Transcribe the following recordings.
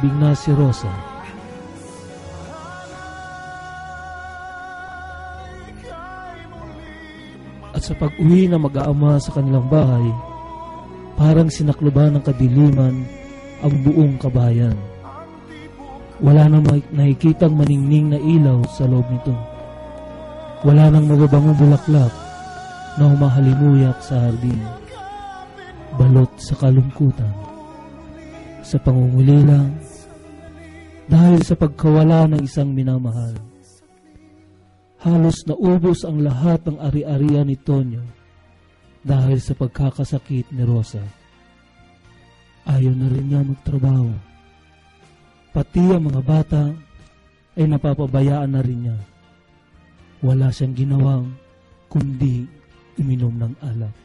Bigna si Rosa. At sa pag-uwi na mag-aama sa kanilang bahay, parang sinakluban ng kadiliman ang buong kabayan. Wala nang nakikitang maningning na ilaw sa loob nito. Wala nang mababangong bulaklak na humahalimuyak sa hardin. Balot sa kalungkutan, sa pangungulilang, dahil sa pagkawala ng isang minamahal. Halos naubos ang lahat ng ari-arian ni Tonyo dahil sa pagkakasakit ni Rosa. Ayaw na rin niya magtrabaho. Pati ang mga bata ay napapabayaan na rin niya. Wala siyang ginawang kundi uminom ng alak.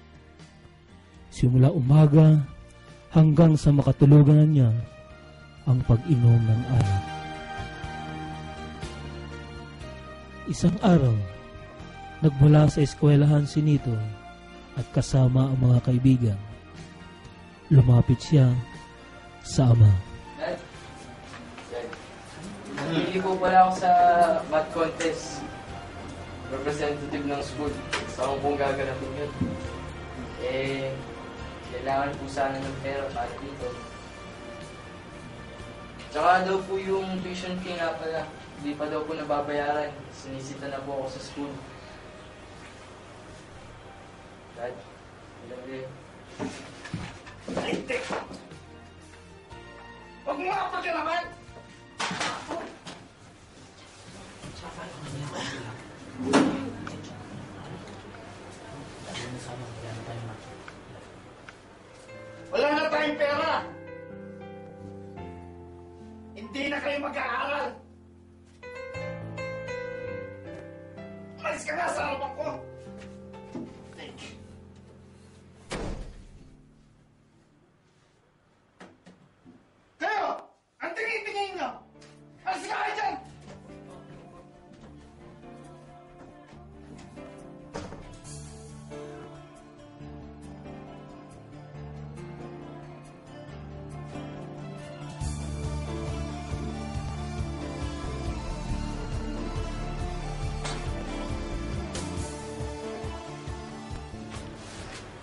Simula umaga hanggang sa makatulugan niya ang pag-inom ng alak. Isang araw, nagmula sa eskwelahan si Nito at kasama ang mga kaibigan. Lumapit siya sa ama. Dad, hindi po pala ako sa math contest. Representative ng school. Saan ko pong gaganapin yun? Kailangan po sana ng pera para dito. Tsaka daw po yung tuition fee nga pala. Hindi pa daw po nababayaran. Sinisita na po ako sa school. Dad, ilang din. Hindi! Huwag mo nga pakilaman! Wala na tayong pera! Hindi na kayo mag-aaral! Malis ka na sa harapan ko! Kayo! Ang tingin-tingin nyo! Malis ka kayo dyan!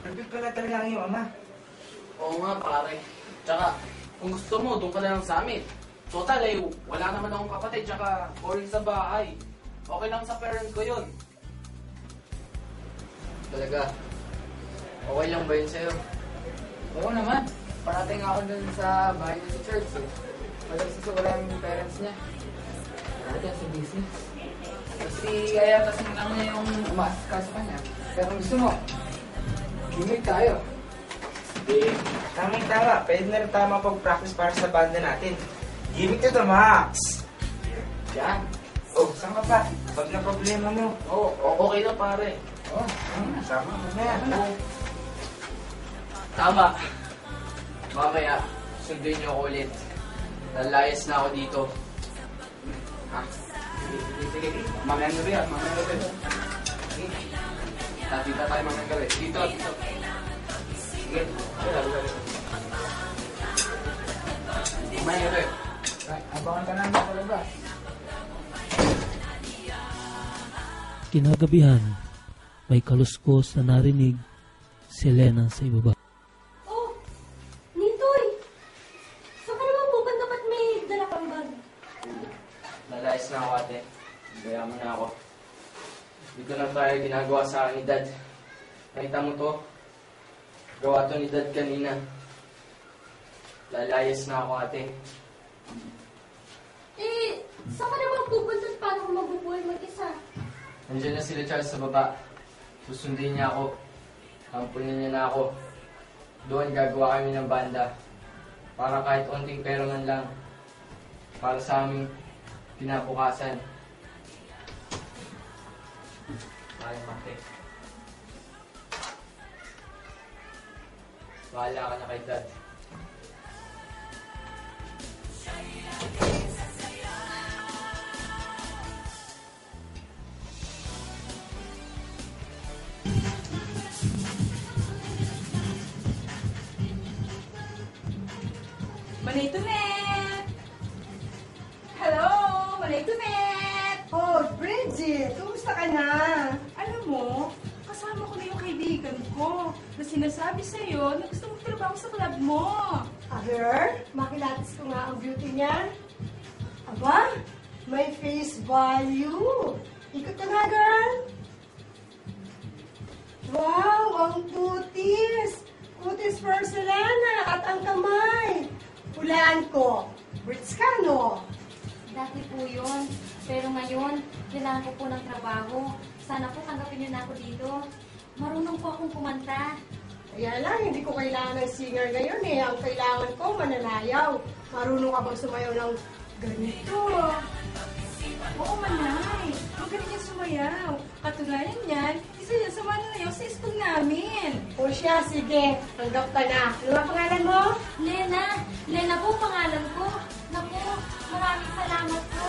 Nagpit pala talaga ang iyong ama. Oo nga, pare. Tsaka, kung gusto mo, doon ka na lang sa amin. Total, wala naman akong kapatid, tsaka boring sa bahay. Okay lang sa parent ko yun. Talaga? Okay lang ba yun sa'yo? Oo naman. Parating ako dun sa bahay niya sa church eh. Madalas kasi wala yung parents niya. Talaga sa business. Kasi kaya kasi lang niya yung umaasikaso sa kanya. Pero kung gusto mo, gimmick tayo. Tama. Pwede na rin tayo mapag-practice para sa banda natin. Gimmick to the max! Yan. Oh, saan ka pa? Pag na problema mo. Oo, okay na pare. Oo. Sama mo na yan. Tama. Mamaya, sundin niyo ako ulit. Lalayas na ako dito. Ha? Sige. Mamaya na rin. Tatita tayo mamaya gabi. Dito. Sige. Mamaya na rin. Abangan ka namin sa labas. Kinagabihan, may kaluskos na narinig si Elena sa ibaba. Oh, Nitoy! Saan ka naman pupunta? Ba't may dala kang bag? Lalayas na ako, ate. Gaya mo na ako. Dito na tayo ginagawa sa akin ni Dad. Nakita mo to? Gawa to ni Dad kanina. Lalayas na ako, ate. Saan ka naman pupunta at paano ko mabubuhay mag-isa? Nandiyan na sila Charles sa baba. Susundin niya ako. Kampunin niya na ako. Doon gagawa kami ng banda. Para kahit onting pera man lang. Para sa aming kinabukasan. Ay, mate. Bahala ka na kay Dad. Manito Net! Kumusta ka na? Alam mo, kasama ko na yung kaibigan ko na sinasabi sa'yo na gusto mong trabaho sa club mo. Girl, makilatis ko nga ang beauty niya. Aba, may face value. Ikot ka nga, girl. Wow, ang kutis. Kutis porcelana at ang kamay. Hulaan ko. Brits ka, no? Dati po yun. Pero ngayon, kailangan ko po ng trabaho. Sana po tanggapin niyo na ako dito. Marunong po akong kumanta. Kaya lang, hindi ko kailangan ng singer ngayon eh. Ang kailangan ko, mananayaw. Marunong ka bang sumayaw ng ganito? Oo, Manay. Magaling yan sumayaw. Katunayan niyan, isa yan sa mananayaw sa school namin. O siya, sige. Tanggap ka na. Ano ang pangalan mo? Lena! Lena po pangalan ko. Naku, maraming salamat po.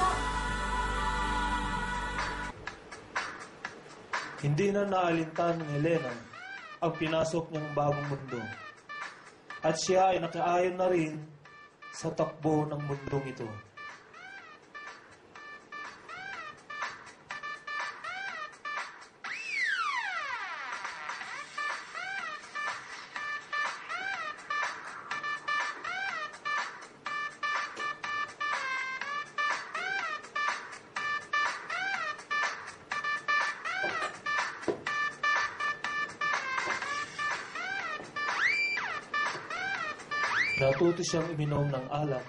Hindi na naalintan ni Helena ang pinasok niyang bagong mundo. At siya ay nakaayon na rin sa takbo ng mundong ito. Natuto siyang uminom ng alak.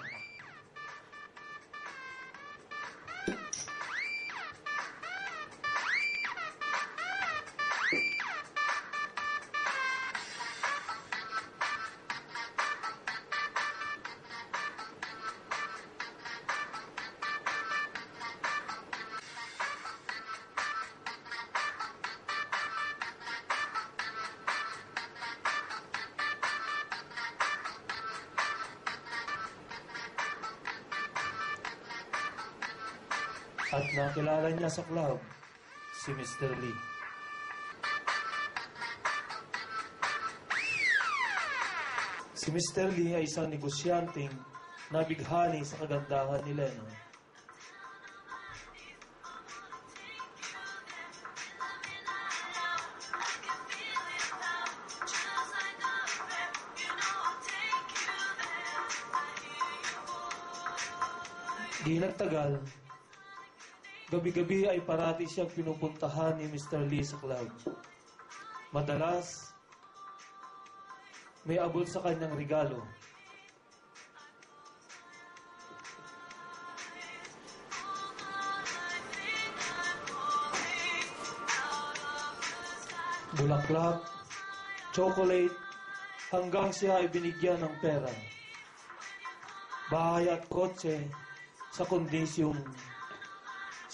At nakilala niya sa club si Mr. Lee. Si Mr. Lee ay isang negosyanteng nabighani sa kagandahan ni Lena. Di nagtagal, gabi-gabi ay parati siyang pinupuntahan ni Mr. Lee sa club. Madalas, may abot sa kanyang regalo. Bulaklak, chocolate, hanggang siya ay binigyan ng pera. Bahay at kotse sa kondisyong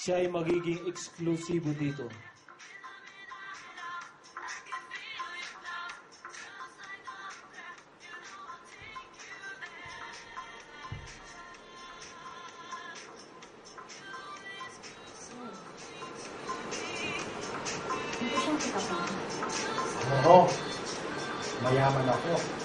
siya ay magiging eksklusibo dito. Oo, mayaman ako.